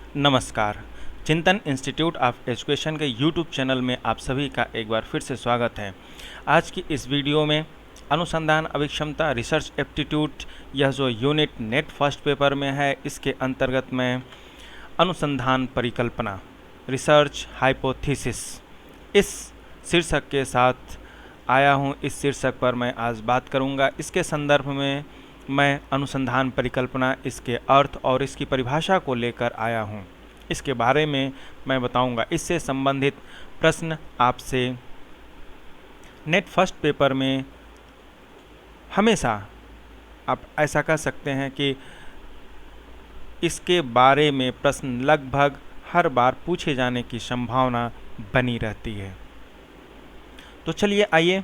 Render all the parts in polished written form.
नमस्कार। चिंतन institute of education के यूट्यूब चैनल में आप सभी का एक बार फिर से स्वागत है। आज की इस वीडियो में अनुसंधान अभिक्षमता रिसर्च एप्टीट्यूड, यह जो यूनिट नेट फर्स्ट पेपर में है, इसके अंतर्गत में अनुसंधान परिकल्पना रिसर्च हाइपोथेसिस इस शीर्षक के साथ आया हूँ। इस शीर्षक पर मैं आज बात करूँगा। इसके संदर्भ में मैं अनुसंधान परिकल्पना, इसके अर्थ और इसकी परिभाषा को लेकर आया हूँ। इसके बारे में मैं बताऊँगा। इससे संबंधित प्रश्न आपसे नेट फर्स्ट पेपर में हमेशा आप ऐसा कह सकते हैं कि इसके बारे में प्रश्न लगभग हर बार पूछे जाने की संभावना बनी रहती है। तो चलिए आइए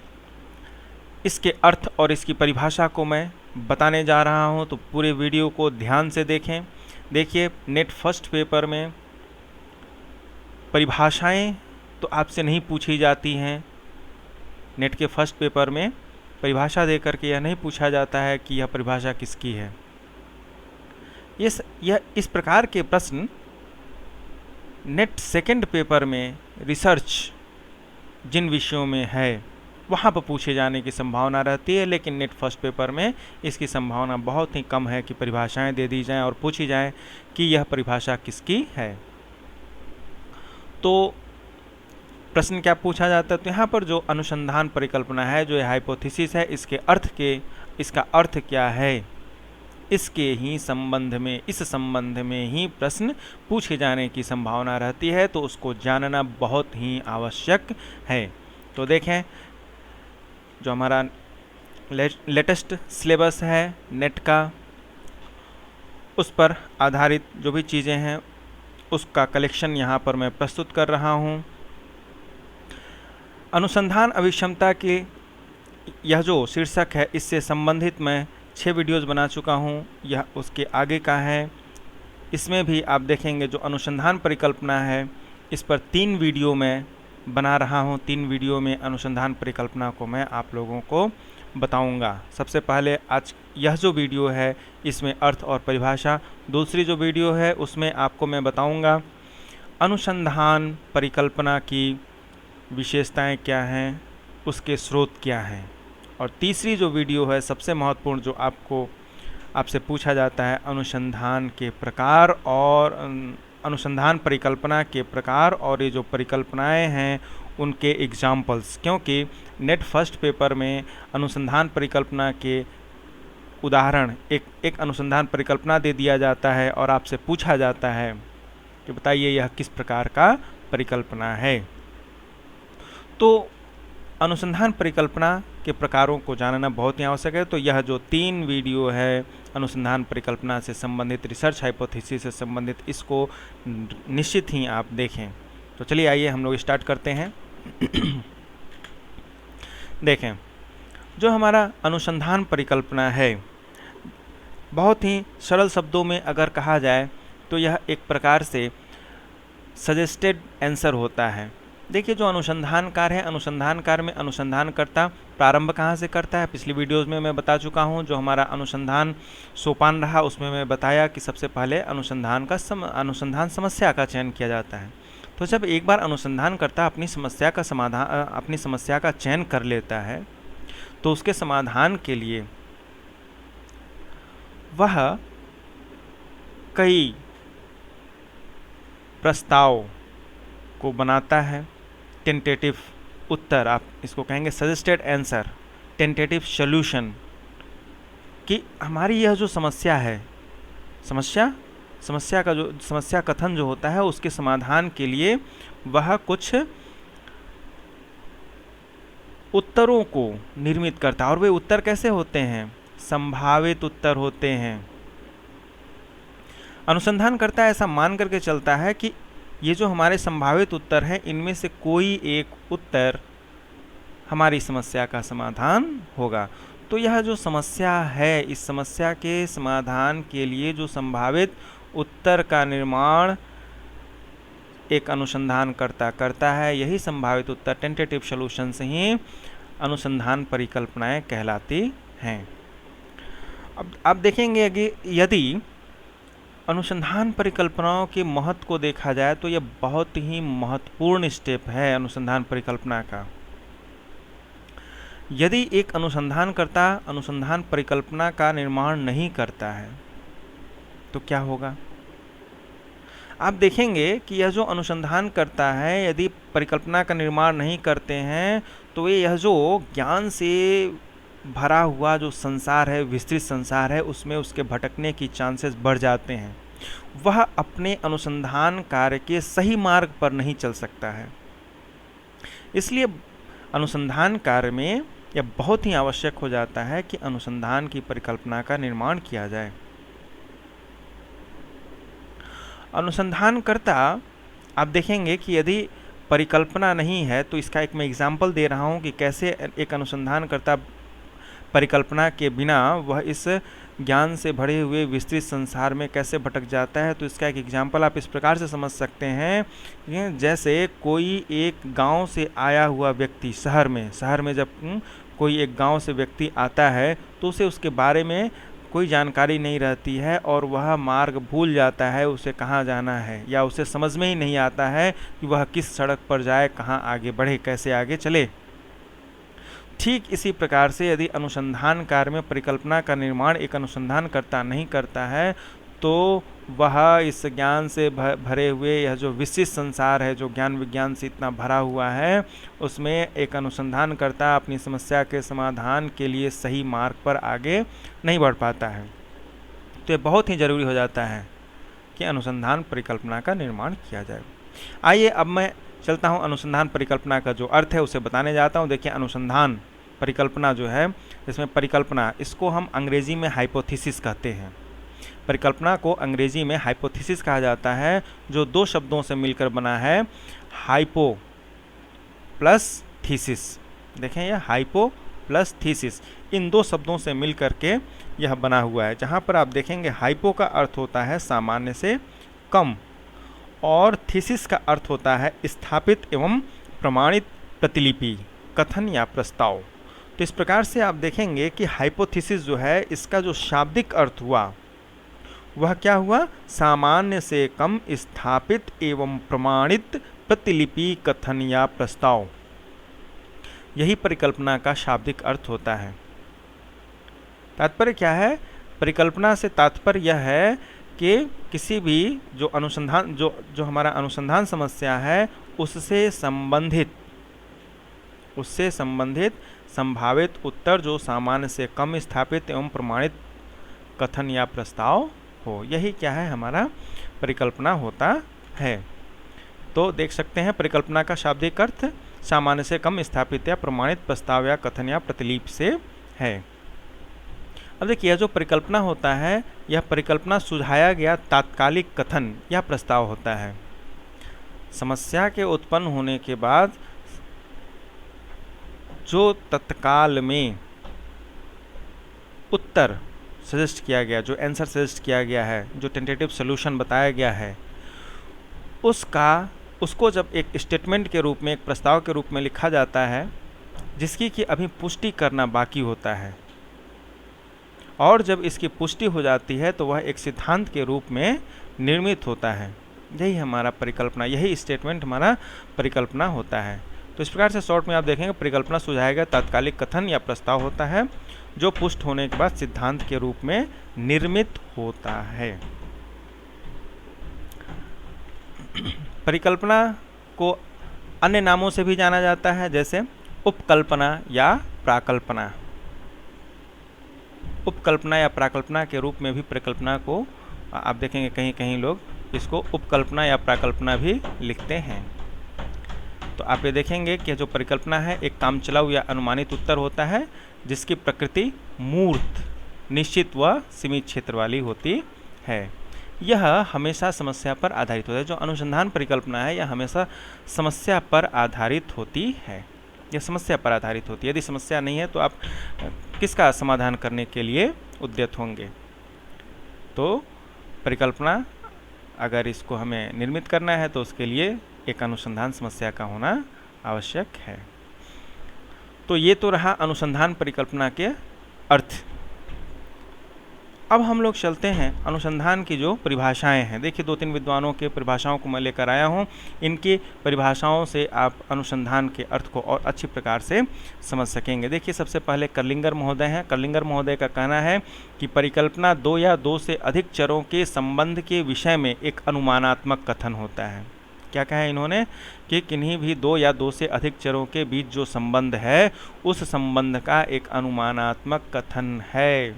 इसके अर्थ और इसकी परिभाषा को मैं बताने जा रहा हूं, तो पूरे वीडियो को ध्यान से देखें। देखिए, नेट फर्स्ट पेपर में परिभाषाएं तो आपसे नहीं पूछी जाती हैं। नेट के फर्स्ट पेपर में परिभाषा देकर के यह नहीं पूछा जाता है कि यह परिभाषा किसकी है। इस प्रकार के प्रश्न नेट सेकंड पेपर में रिसर्च जिन विषयों में है वहाँ पर पूछे जाने की संभावना रहती है, लेकिन नेट फर्स्ट पेपर में इसकी संभावना बहुत ही कम है कि परिभाषाएं दे दी जाएं और पूछी जाए कि यह परिभाषा किसकी है। तो प्रश्न क्या पूछा जाता है? तो यहाँ पर जो अनुसंधान परिकल्पना है, जो हाइपोथेसिस है, इसका अर्थ क्या है, इसके ही संबंध में, इस संबंध में ही प्रश्न पूछे जाने की संभावना रहती है, तो उसको जानना बहुत ही आवश्यक है। तो देखें, जो हमारा लेटेस्ट सिलेबस है नेट का, उस पर आधारित जो भी चीज़ें हैं उसका कलेक्शन यहाँ पर मैं प्रस्तुत कर रहा हूँ। अनुसंधान अभिक्षमता की यह जो शीर्षक है, इससे संबंधित मैं 6 वीडियोस बना चुका हूँ। यह उसके आगे का है। इसमें भी आप देखेंगे जो अनुसंधान परिकल्पना है, इस पर 3 वीडियो मैं बना रहा हूँ। 3 वीडियो में अनुसंधान परिकल्पना को मैं आप लोगों को बताऊंगा। सबसे पहले आज यह जो वीडियो है, इसमें अर्थ और परिभाषा। दूसरी जो वीडियो है उसमें आपको मैं बताऊंगा अनुसंधान परिकल्पना की विशेषताएं क्या हैं, उसके स्रोत क्या हैं। और तीसरी जो वीडियो है, सबसे महत्वपूर्ण, जो आपसे पूछा जाता है, अनुसंधान के प्रकार और अनुसंधान परिकल्पना के प्रकार और ये जो परिकल्पनाएं हैं उनके एग्जाम्पल्स। क्योंकि नेट फर्स्ट पेपर में अनुसंधान परिकल्पना के उदाहरण, एक अनुसंधान परिकल्पना दे दिया जाता है और आपसे पूछा जाता है कि बताइए यह किस प्रकार का परिकल्पना है। तो अनुसंधान परिकल्पना के प्रकारों को जानना बहुत ही आवश्यक है। तो यह जो 3 वीडियो है अनुसंधान परिकल्पना से संबंधित, रिसर्च हाइपोथेसिस से संबंधित, इसको निश्चित ही आप देखें। तो चलिए आइए हम लोग स्टार्ट करते हैं। देखें, जो हमारा अनुसंधान परिकल्पना है, बहुत ही सरल शब्दों में अगर कहा जाए तो यह एक प्रकार से सजेस्टेड आंसर होता है। देखिए, जो अनुसंधानकार है, अनुसंधानकार में अनुसंधानकर्ता प्रारंभ कहाँ से करता है, पिछली वीडियोज़ में मैं बता चुका हूँ। जो हमारा अनुसंधान सोपान रहा, उसमें मैं बताया कि सबसे पहले अनुसंधान समस्या का चयन किया जाता है। तो जब एक बार अनुसंधानकर्ता अपनी समस्या का चयन कर लेता है, तो उसके समाधान के लिए वह कई प्रस्ताव को बनाता है। टेंटेटिव उत्तर, आप इसको कहेंगे सजेस्टेड आंसर, टेंटेटिव सॉल्यूशन, कि हमारी यह जो समस्या है, समस्या कथन जो होता है, उसके समाधान के लिए वह कुछ उत्तरों को निर्मित करता है। और वे उत्तर कैसे होते हैं? संभावित उत्तर होते हैं। अनुसंधानकर्ता ऐसा मान करके चलता है कि ये जो हमारे संभावित उत्तर हैं, इनमें से कोई एक उत्तर हमारी समस्या का समाधान होगा। तो यह जो समस्या है, इस समस्या के समाधान के लिए जो संभावित उत्तर का निर्माण एक अनुसंधानकर्ता करता है, यही संभावित उत्तर, टेंटेटिव सॉल्यूशन, से ही अनुसंधान परिकल्पनाएं कहलाती हैं। अब आप देखेंगे कि यदि अनुसंधान परिकल्पनाओं के महत्व को देखा जाए तो यह बहुत ही महत्वपूर्ण स्टेप है अनुसंधान परिकल्पना का। यदि एक अनुसंधानकर्ता अनुसंधान परिकल्पना का निर्माण नहीं करता है तो क्या होगा? आप देखेंगे कि यह जो अनुसंधान करता है, यदि परिकल्पना का निर्माण नहीं करते हैं तो यह जो ज्ञान से भरा हुआ जो संसार है, विस्तृत संसार है, उसमें उसके भटकने की चांसेस बढ़ जाते हैं। वह अपने अनुसंधान कार्य के सही मार्ग पर नहीं चल सकता है। इसलिए अनुसंधान कार्य में यह बहुत ही आवश्यक हो जाता है कि अनुसंधान की परिकल्पना का निर्माण किया जाए। अनुसंधानकर्ता, आप देखेंगे कि यदि परिकल्पना नहीं है तो इसका एक मैं एग्जाम्पल दे रहा हूँ कि कैसे एक अनुसंधानकर्ता परिकल्पना के बिना वह इस ज्ञान से भरे हुए विस्तृत संसार में कैसे भटक जाता है। तो इसका एक एग्जाम्पल आप इस प्रकार से समझ सकते हैं, जैसे कोई एक गांव से आया हुआ व्यक्ति शहर में जब कोई एक गांव से व्यक्ति आता है तो उसे उसके बारे में कोई जानकारी नहीं रहती है और वह मार्ग भूल जाता है, उसे कहाँ जाना है, या उसे समझ में ही नहीं आता है कि वह किस सड़क पर जाए, कहाँ आगे बढ़े, कैसे आगे चले। ठीक इसी प्रकार से यदि अनुसंधान कार्य में परिकल्पना का निर्माण एक अनुसंधानकर्ता नहीं करता है तो वह इस ज्ञान से भरे हुए यह जो विस्तृत संसार है, जो ज्ञान विज्ञान से इतना भरा हुआ है, उसमें एक अनुसंधानकर्ता अपनी समस्या के समाधान के लिए सही मार्ग पर आगे नहीं बढ़ पाता है। तो ये बहुत ही ज़रूरी हो जाता है कि अनुसंधान परिकल्पना का निर्माण किया जाए। आइए अब मैं चलता हूँ अनुसंधान परिकल्पना का जो अर्थ है उसे बताने जाता हूँ। देखिए, अनुसंधान परिकल्पना जो है, इसमें परिकल्पना, इसको हम अंग्रेजी में हाइपोथेसिस कहते हैं। परिकल्पना को अंग्रेजी में हाइपोथेसिस कहा जाता है, जो दो शब्दों से मिलकर बना है, हाइपो प्लस थीसिस। देखें, यह हाइपो प्लस थीसिस, इन दो शब्दों से मिलकर के यह बना हुआ है। जहाँ पर आप देखेंगे हाइपो का अर्थ होता है सामान्य से कम और थीसिस का अर्थ होता है स्थापित एवं प्रमाणित प्रतिलिपि, कथन या प्रस्ताव। तो इस प्रकार से आप देखेंगे कि हाइपोथेसिस जो है, इसका जो शाब्दिक अर्थ हुआ वह क्या हुआ? सामान्य से कम स्थापित एवं प्रमाणित प्रतिलिपि, कथन या प्रस्ताव। यही परिकल्पना का शाब्दिक अर्थ होता है। तात्पर्य क्या है? परिकल्पना से तात्पर्य यह है कि किसी भी जो अनुसंधान जो हमारा अनुसंधान समस्या है उससे संबंधित संभावित उत्तर जो सामान्य से कम स्थापित एवं प्रमाणित कथन या प्रस्ताव हो, यही क्या है? हमारा परिकल्पना होता है। तो देख सकते हैं परिकल्पना का शाब्दिक अर्थ सामान्य से कम स्थापित या प्रमाणित प्रस्ताव या कथन या प्रतिलिपि से है। अब देखिए, यह जो परिकल्पना होता है, यह परिकल्पना सुझाया गया तात्कालिक कथन या प्रस्ताव होता है। समस्या के उत्पन्न होने के बाद जो तत्काल में उत्तर सजेस्ट किया गया, जो आंसर सजेस्ट किया गया है, जो टेंटेटिव सॉल्यूशन बताया गया है, उसको जब एक स्टेटमेंट के रूप में, एक प्रस्ताव के रूप में लिखा जाता है, जिसकी कि अभी पुष्टि करना बाकी होता है, और जब इसकी पुष्टि हो जाती है तो वह एक सिद्धांत के रूप में निर्मित होता है। यही हमारा परिकल्पना, यही स्टेटमेंट हमारा परिकल्पना होता है। तो इस प्रकार से शॉर्ट में आप देखेंगे परिकल्पना सुझाया गया तात्कालिक कथन या प्रस्ताव होता है, जो पुष्ट होने के बाद सिद्धांत के रूप में निर्मित होता है। परिकल्पना को अन्य नामों से भी जाना जाता है, जैसे उपकल्पना या प्राकल्पना। उपकल्पना या प्राकल्पना के रूप में भी परिकल्पना को आप देखेंगे कहीं कहीं लोग इसको उपकल्पना या प्राकल्पना भी लिखते हैं। तो आप ये देखेंगे कि जो परिकल्पना है एक कामचलाऊ या अनुमानित उत्तर होता है, जिसकी प्रकृति मूर्त, निश्चित व सीमित क्षेत्र वाली होती है। यह हमेशा समस्या पर आधारित होता है। जो अनुसंधान परिकल्पना है यह हमेशा समस्या पर आधारित होती है। यह समस्या पर आधारित होती है। यदि समस्या नहीं है तो आप किसका समाधान करने के लिए उद्यत होंगे? तो परिकल्पना अगर इसको हमें निर्मित करना है तो उसके लिए एक अनुसंधान समस्या का होना आवश्यक है। तो ये तो रहा अनुसंधान परिकल्पना के अर्थ। अब हम लोग चलते हैं अनुसंधान की जो परिभाषाएं हैं। देखिए 2-3 विद्वानों के परिभाषाओं को मैं लेकर आया हूं। इनकी परिभाषाओं से आप अनुसंधान के अर्थ को और अच्छी प्रकार से समझ सकेंगे। देखिए सबसे पहले कर्लिंगर महोदय हैं। कर्लिंगर महोदय का कहना है कि परिकल्पना 2 या 2 से अधिक चरों के संबंध के विषय में एक अनुमानात्मक कथन होता है। क्या कहा है इन्होंने कि किन्हीं भी 2 या 2 से अधिक चरों के बीच जो संबंध है उस संबंध का एक अनुमानात्मक कथन है।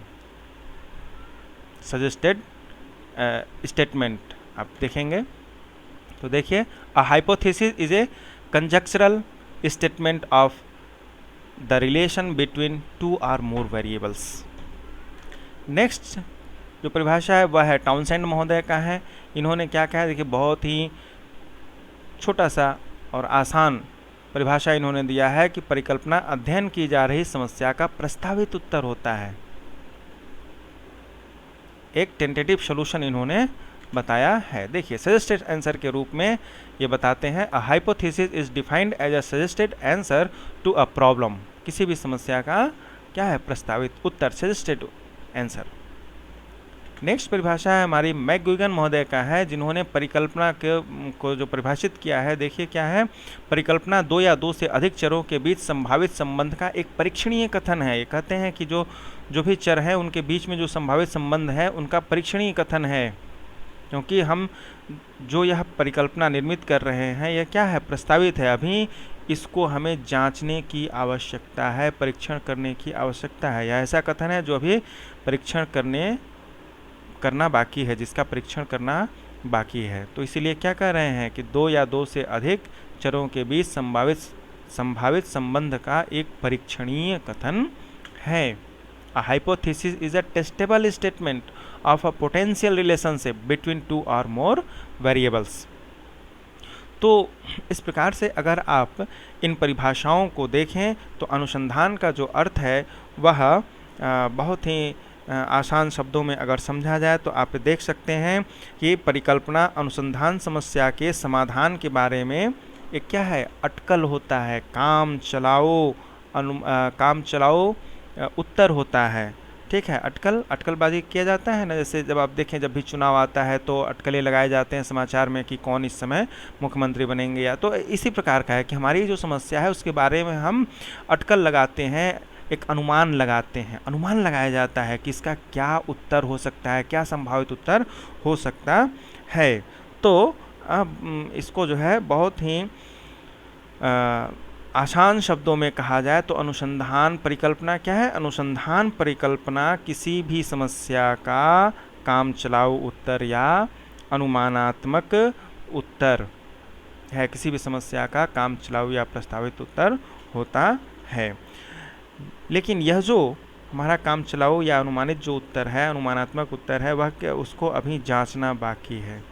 सजेस्टेड स्टेटमेंट आप देखेंगे तो देखिए a hypothesis is a conjectural statement of the relation between 2 और मोर वेरिएबल्स। नेक्स्ट जो परिभाषा है वह है टाउनसेंड महोदय का है। इन्होंने क्या कहा है, देखिए बहुत ही छोटा सा और आसान परिभाषा इन्होंने दिया है कि परिकल्पना अध्ययन की जा रही समस्या का प्रस्तावित उत्तर होता है। एक टेंटेटिव सॉल्यूशन इन्होंने बताया है। देखिए सजेस्टेड आंसर के रूप में ये बताते हैं a hypothesis is defined as a suggested answer to a problem. किसी भी समस्या का क्या है, प्रस्तावित उत्तर, सजेस्टेड आंसर। नेक्स्ट परिभाषा है हमारी मैकगुइगन महोदय का है, जिन्होंने परिकल्पना को जो परिभाषित किया है। देखिए क्या है, परिकल्पना 2 या 2 से अधिक चरों के बीच संभावित संबंध का एक परीक्षणीय कथन है। ये कहते हैं कि जो भी चर हैं उनके बीच में जो संभावित संबंध है उनका परीक्षणीय कथन है, क्योंकि हम जो यह परिकल्पना निर्मित कर रहे हैं यह क्या है, प्रस्तावित है। अभी इसको हमें जांचने की आवश्यकता है, परीक्षण करने की आवश्यकता है। यह ऐसा कथन है जो अभी परीक्षण करना बाकी है, जिसका परीक्षण करना बाकी है। तो इसीलिए क्या कह रहे हैं कि 2 या 2 से अधिक चरों के बीच संभावित संबंध का एक परीक्षणीय कथन है। A hypothesis is a testable statement of a potential relationship between 2 or more variables। तो इस प्रकार से अगर आप इन परिभाषाओं को देखें तो अनुसंधान का जो अर्थ है वह बहुत ही आसान शब्दों में अगर समझा जाए तो आप देख सकते हैं कि परिकल्पना अनुसंधान समस्या के समाधान के बारे में एक क्या है, अटकल होता है, काम चलाओ उत्तर होता है। ठीक है, अटकलबाजी किया जाता है ना, जैसे जब आप देखें जब भी चुनाव आता है तो अटकलें लगाए जाते हैं समाचार में कि कौन इस समय मुख्यमंत्री बनेंगे, या तो इसी प्रकार का है कि हमारी जो समस्या है उसके बारे में हम अटकल लगाते हैं, एक अनुमान लगाते हैं, अनुमान लगाया जाता है कि इसका क्या उत्तर हो सकता है, क्या संभावित उत्तर हो सकता है। तो अब इसको जो है बहुत ही आसान शब्दों में कहा जाए तो अनुसंधान परिकल्पना क्या है, अनुसंधान परिकल्पना किसी भी समस्या का काम चलाऊ उत्तर या अनुमानात्मक उत्तर है, किसी भी समस्या का काम चलाऊ या प्रस्तावित उत्तर होता है। लेकिन यह जो हमारा काम चलाऊ या अनुमानित जो उत्तर है, अनुमानात्मक उत्तर है, वह क्या, उसको अभी जांचना बाकी है।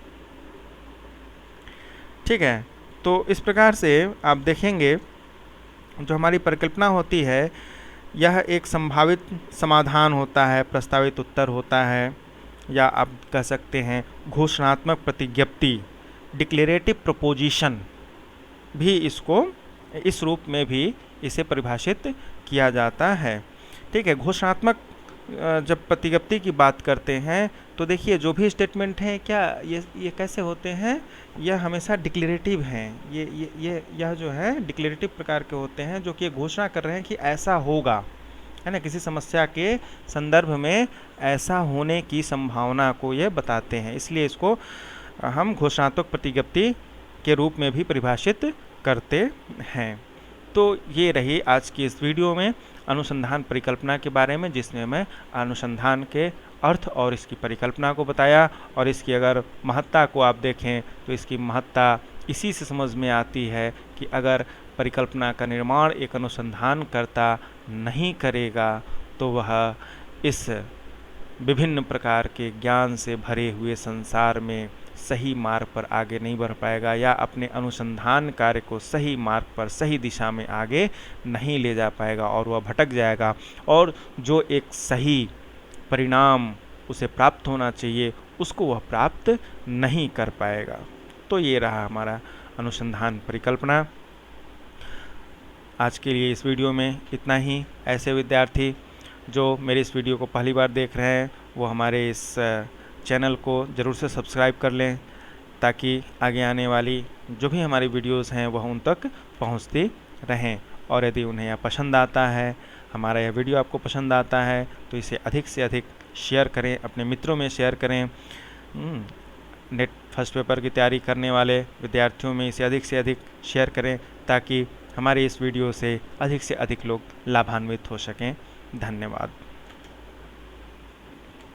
ठीक है, तो इस प्रकार से आप देखेंगे जो हमारी परिकल्पना होती है यह एक संभावित समाधान होता है, प्रस्तावित उत्तर होता है, या आप कह सकते हैं घोषणात्मक प्रतिज्ञप्ति, डिक्लेरेटिव प्रपोजिशन भी इसको इस रूप में भी इसे परिभाषित किया जाता है। ठीक है, घोषणात्मक जब प्रतिज्ञप्ति की बात करते हैं तो देखिए जो भी स्टेटमेंट हैं क्या ये कैसे होते हैं, यह हमेशा डिक्लेरेटिव हैं। यह जो है डिक्लेरेटिव प्रकार के होते हैं जो कि घोषणा कर रहे हैं कि ऐसा होगा, है ना, किसी समस्या के संदर्भ में ऐसा होने की संभावना को ये बताते हैं। इसलिए इसको हम घोषणात्मक प्रतिज्ञप्ति के रूप में भी परिभाषित करते हैं। तो ये रही आज की इस वीडियो में अनुसंधान परिकल्पना के बारे में, जिसमें मैं अनुसंधान के अर्थ और इसकी परिकल्पना को बताया। और इसकी अगर महत्ता को आप देखें तो इसकी महत्ता इसी से समझ में आती है कि अगर परिकल्पना का निर्माण एक अनुसंधानकर्ता नहीं करेगा तो वह इस विभिन्न प्रकार के ज्ञान से भरे हुए संसार में सही मार्ग पर आगे नहीं बढ़ पाएगा, या अपने अनुसंधान कार्य को सही मार्ग पर, सही दिशा में आगे नहीं ले जा पाएगा, और वह भटक जाएगा, और जो एक सही परिणाम उसे प्राप्त होना चाहिए उसको वह प्राप्त नहीं कर पाएगा। तो ये रहा हमारा अनुसंधान परिकल्पना। आज के लिए इस वीडियो में इतना ही। ऐसे विद्यार्थी जो मेरे इस वीडियो को पहली बार देख रहे हैं वो हमारे इस चैनल को ज़रूर से सब्सक्राइब कर लें, ताकि आगे आने वाली जो भी हमारी वीडियोस हैं वह उन तक पहुंचती रहें। और यदि उन्हें यह पसंद आता है, हमारा यह वीडियो आपको पसंद आता है, तो इसे अधिक से अधिक शेयर करें, अपने मित्रों में शेयर करें। नेट फर्स्ट पेपर की तैयारी करने वाले विद्यार्थियों में इसे अधिक से अधिक शेयर करें, ताकि हमारे इस वीडियो से अधिक लोग लाभान्वित हो सकें। धन्यवाद।